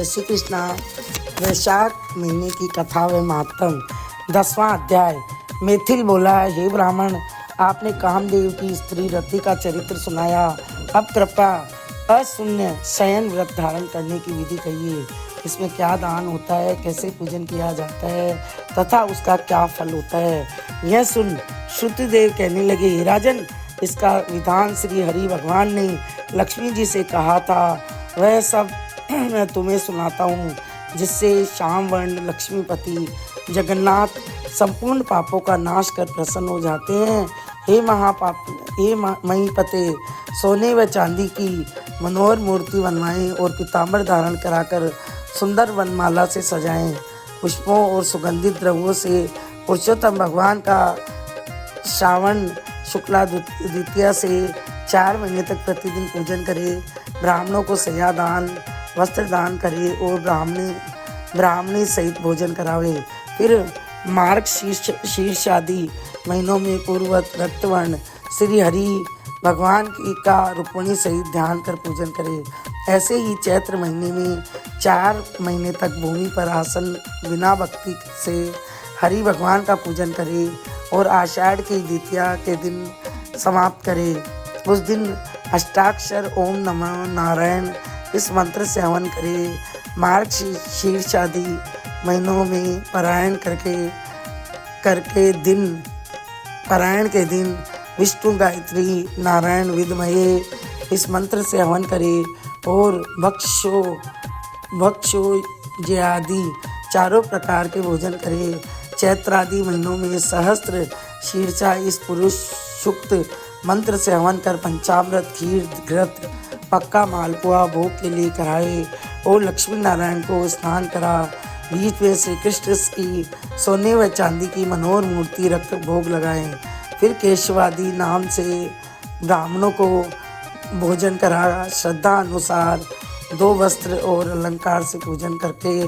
जय श्री कृष्णा। वैशाख महीने की कथा व महात्म। 10वां अध्याय। मैथिल बोला, हे ब्राह्मण, आपने कामदेव की स्त्री रति का चरित्र सुनाया। अब कृपया अशून्य शयन व्रत धारण करने की विधि कहिए। इसमें क्या दान होता है, कैसे पूजन किया जाता है तथा उसका क्या फल होता है। यह सुन श्रुतिदेव कहने लगे, हे राजन, इसका विधान श्री हरि भगवान ने लक्ष्मी जी से कहा था, वह सब मैं तुम्हें सुनाता हूँ, जिससे श्याम वर्ण लक्ष्मीपति जगन्नाथ संपूर्ण पापों का नाश कर प्रसन्न हो जाते हैं। हे महीपते, सोने व चांदी की मनोहर मूर्ति बनवाएं और पीताम्बर धारण कराकर सुंदर वनमाला से सजाएं। पुष्पों और सुगंधित द्रव्यों से पुरुषोत्तम भगवान का श्रावण शुक्ला द्वितीया से 4 महीने तक प्रतिदिन पूजन करे। ब्राह्मणों को सया दान, वस्त्र दान करे और ब्राह्मणी सहित भोजन करावे। फिर मार्ग शीर्ष आदि महीनों में पूर्ववत रक्तवर्ण श्री हरि भगवान का रुक्मिणी सहित ध्यान कर पूजन करे। ऐसे ही चैत्र महीने में 4 महीने तक भूमि पर आसन बिना भक्ति से हरि भगवान का पूजन करे और आषाढ़ की द्वितीया के दिन समाप्त करे। उस दिन अष्टाक्षर ओम नमः नारायण इस मंत्र से हवन करे। मार्ग शीर्ष आदि महीनों में पारायण के दिन विष्णु गायत्री नारायण विद्महे इस मंत्र से हवन करे और भक्षो आदि चारों प्रकार के भोजन करे। चैत्रादि महीनों में सहस्त्र शीर्षा इस पुरुष सुक्त मंत्र से हवन कर पंचामृत खीर घृत पक्का मालपुआ भोग के लिए कराए और लक्ष्मी नारायण को स्नान करा। बीच में श्री कृष्ण की सोने व चांदी की मनोहर मूर्ति रख भोग लगाएं। फिर केशवादि नाम से ब्राह्मणों को भोजन करा। श्रद्धा अनुसार 2 वस्त्र और अलंकार से पूजन करके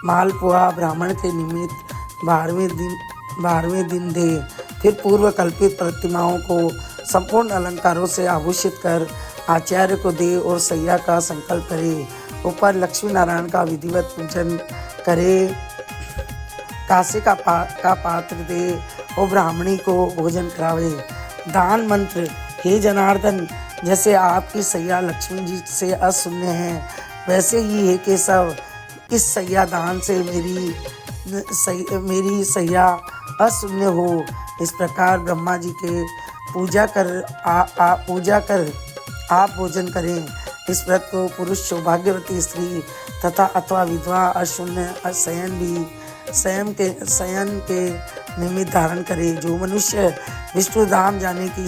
मालपुआ ब्राह्मण के निमित्त 12वें दिन दे। फिर पूर्व कल्पित प्रतिमाओं को संपूर्ण अलंकारों से आभूषित कर आचार्य को दे और सैया का संकल्प करे। ऊपर लक्ष्मी नारायण का विधिवत पूजन करे। कासे का पात्र दे और ब्राह्मणी को भोजन करावे। दान मंत्र। हे जनार्दन, जैसे आपकी सैया लक्ष्मी जी से अशून्य है, वैसे ही हे केशव, इस सैया दान से मेरी सैया अशून्य हो। इस प्रकार ब्रह्मा जी के पूजा कर आप भोजन करें। इस व्रत को पुरुष सौभाग्यवती स्त्री तथा अथवा विधवा अशून्य शयन के निमित्त धारण करे। जो मनुष्य विष्णु धाम जाने की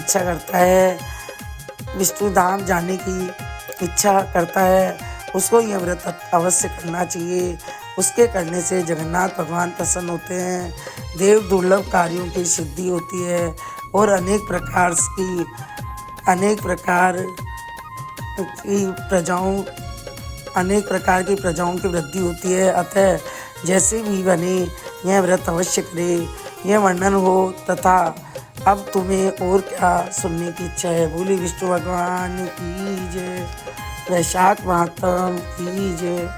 इच्छा करता है उसको यह व्रत अवश्य करना चाहिए। उसके करने से जगन्नाथ भगवान प्रसन्न होते हैं। देव दुर्लभ कार्यों की सिद्धि होती है और अनेक प्रकार की प्रजाओं की वृद्धि होती है। अतः जैसे भी बने यह व्रत अवश्य करे। यह वर्णन हो तथा अब तुम्हें और क्या सुनने की इच्छा है। बोली विष्णु भगवान की जय। वैशाख महात्म की जय।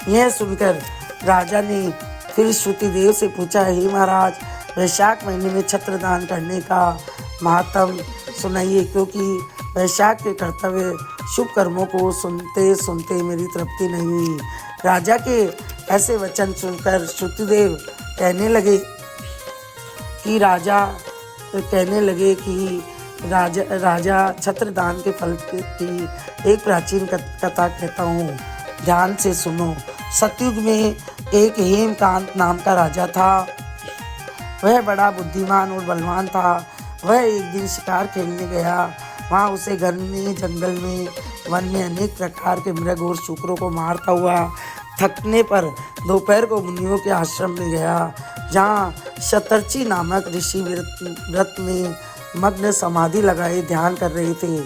यह सुनकर राजा ने फिर श्रुतिदेव से पूछा, हे महाराज, वैशाख महीने में छत्र दान करने का महात्म सुनाइए, क्योंकि वैशाख के कर्तव्य शुभ कर्मों को सुनते सुनते मेरी तृप्ति नहीं हुई। राजा के ऐसे वचन सुनकर श्रुतिदेव कहने लगे कि राजा छत्र दान के फल की एक प्राचीन कथा कहता हूँ, ध्यान से सुनो। सतयुग में एक हेमकांत नाम का राजा था। वह बड़ा बुद्धिमान और बलवान था। वह एक दिन शिकार खेलने गया। वहाँ उसे घने जंगल में वन में अनेक प्रकार के मृग और शूकरों को मारता हुआ थकने पर दोपहर को मुनियों के आश्रम में गया, जहाँ शतर्ची नामक ऋषि व्रत में मग्न समाधि लगाए ध्यान कर रहे थे।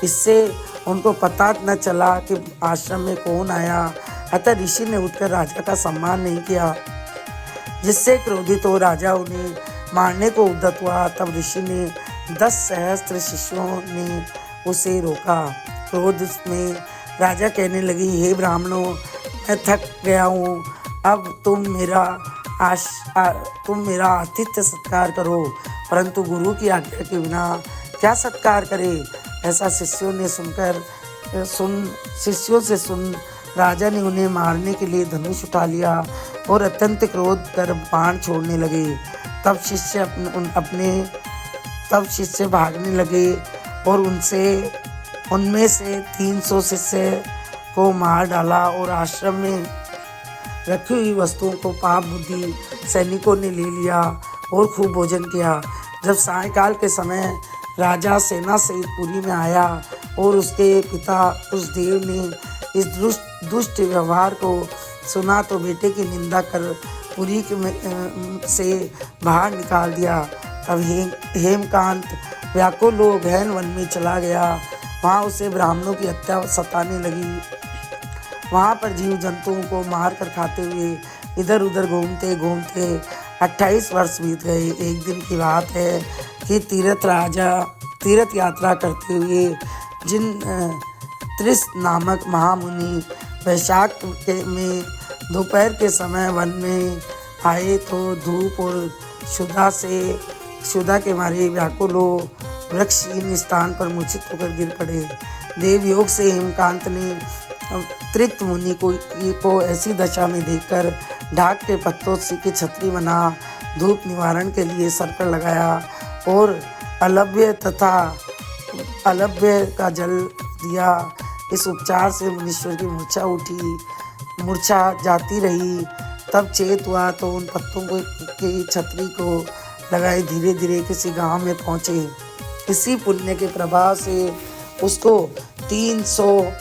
इससे उनको पता न चला कि आश्रम में कौन आया। अतः ऋषि ने उठकर राजा का सम्मान नहीं किया, जिससे क्रोधित हो राजा उन्हें मारने को उद्यत हुआ। तब ऋषि ने 10 सहस्त्र शिष्यों ने उसे रोका। क्रोध में राजा कहने लगी, हे ब्राह्मणों, मैं थक गया हूँ, अब तुम मेरा आतिथ्य सत्कार करो। परंतु गुरु की आज्ञा के बिना क्या सत्कार करे। ऐसा शिष्यों से सुन राजा ने उन्हें मारने के लिए धनुष उठा लिया और अत्यंत क्रोध कर बाण छोड़ने लगे। तब शिष्य भागने लगे और उनमें से 300 शिष्य को मार डाला और आश्रम में रखी हुई वस्तुओं को पाप बुद्धि सैनिकों ने ले लिया और खूब भोजन किया। जब सायंकाल के समय राजा सेना सहित पुरी में आया और उसके पिता कुशदेव ने इस दुष्ट व्यवहार को सुना तो बेटे की निंदा कर पुरी से बाहर निकाल दिया। तब हेमकांत व्याकुल हो गहन वन में चला गया। वहाँ उसे ब्राह्मणों की हत्या सताने लगी। वहाँ पर जीव जंतुओं को मार कर खाते हुए इधर उधर घूमते घूमते 28 वर्ष बीत गए। एक दिन की बात है कि तीर्थ यात्रा करते हुए जिन त्रिस नामक महामुनि वैशाख में दोपहर के समय वन में आए तो धूप और क्षुधा के मारे व्याकुल हो वृक्षहीन स्थान पर मूर्छित होकर गिर पड़े। देवयोग से हेमकांत ने त्रित मुनि को ऐसी दशा में देखकर ढाक के पत्तों की छतरी बना धूप निवारण के लिए सर पर लगाया और अलभ्य का जल दिया। इस उपचार से मुनीश्वर की मूर्छा जाती रही। तब चेत हुआ तो उन पत्तों की छतरी को लगाए धीरे धीरे किसी गांव में पहुंचे। इसी पुण्य के प्रभाव से उसको 300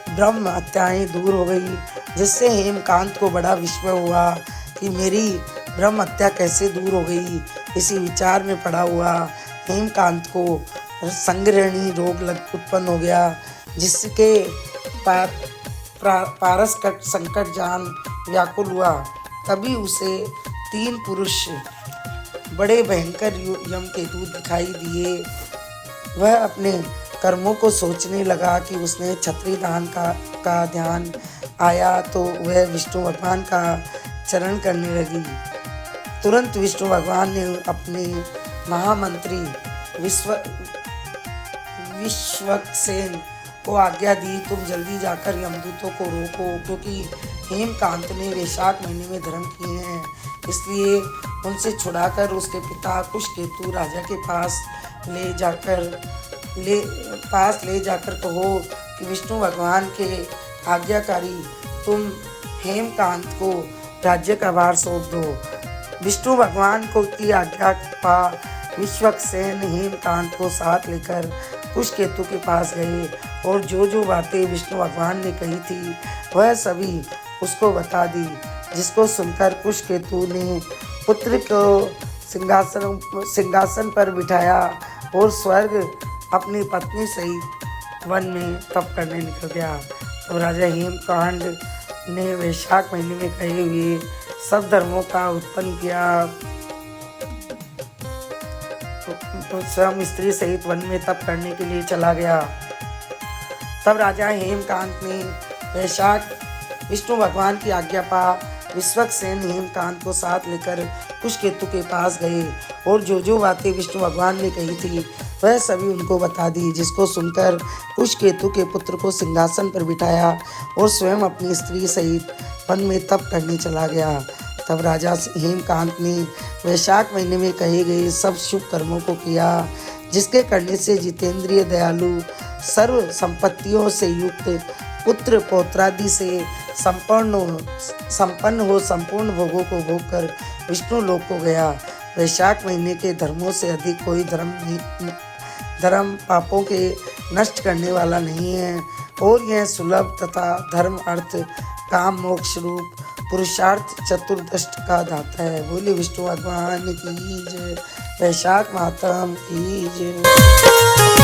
ब्रह्म हत्याएं दूर हो गई, जिससे हेमकांत को बड़ा विस्मय हुआ कि मेरी ब्रह्म हत्या कैसे दूर हो गई। इसी विचार में पड़ा हुआ हेमकांत को संग्रहणी रोग उत्पन्न हो गया, जिसके पारस संकट जान व्याकुल हुआ। तभी उसे 3 पुरुष बड़े भयंकर यमकेतु दिखाई दिए। वह अपने कर्मों को सोचने लगा कि उसने छत्री दान का ध्यान आया तो वह विष्णु भगवान का चरण करने लगी। तुरंत विष्णु भगवान ने अपने महामंत्री विश्वक्सेन को आज्ञा दी, तुम जल्दी जाकर यमदूतों को रोको, क्योंकि हेमकांत ने वैशाख महीने में धर्म किए हैं। इसलिए उनसे छुड़ाकर उसके पिता कुशकेतु राजा के पास ले जाकर कहो कि विष्णु भगवान के आज्ञाकारी तुम हेमकांत को राज्य का भार सौंप दो। विष्णु भगवान को की आज्ञा पा विश्वक्सेन हेमकांत को साथ लेकर कुशकेतु के पास गए और जो बातें विष्णु भगवान ने कही थी वह सभी उसको बता दी, जिसको सुनकर कुशकेतु ने पुत्र को सिंहासन पर बिठाया और स्वर्ग अपनी पत्नी सहित वन में तप करने निकल गया। तब राजा हेमकांड ने वैशाख महीने में कहे हुए सब धर्मों का उत्पन्न किया, स्वयं स्त्री सहित वन में तप करने के लिए चला गया। तब राजा हेमकांत ने वैशाख विष्णु भगवान की आज्ञा पा विश्वक्सेन हेमकांत को साथ लेकर कुशकेतु के पास गए और जो बातें विष्णु भगवान ने कही थी वह सभी उनको बता दी, जिसको सुनकर कुशकेतु के पुत्र को सिंहासन पर बिठाया और स्वयं अपनी स्त्री सहित वन में तप करने चला गया। तब राजा हेमकांत ने वैशाख महीने में कहे गए सब शुभ कर्मों को किया, जिसके करने से जितेंद्रिय दयालु सर्व संपत्तियों से युक्त पुत्र पौत्रादि से संपन्न हो संपूर्ण भोगों को भोग कर विष्णु लोक को गया। वैशाख महीने के धर्मों से अधिक कोई धर्म पापों के नष्ट करने वाला नहीं है और यह सुलभ तथा धर्म अर्थ काम मोक्ष रूप पुरुषार्थ चतुर्दष्ट का दाता है। बोले विष्णु भगवान की जय, वैशाख मातरम की जय।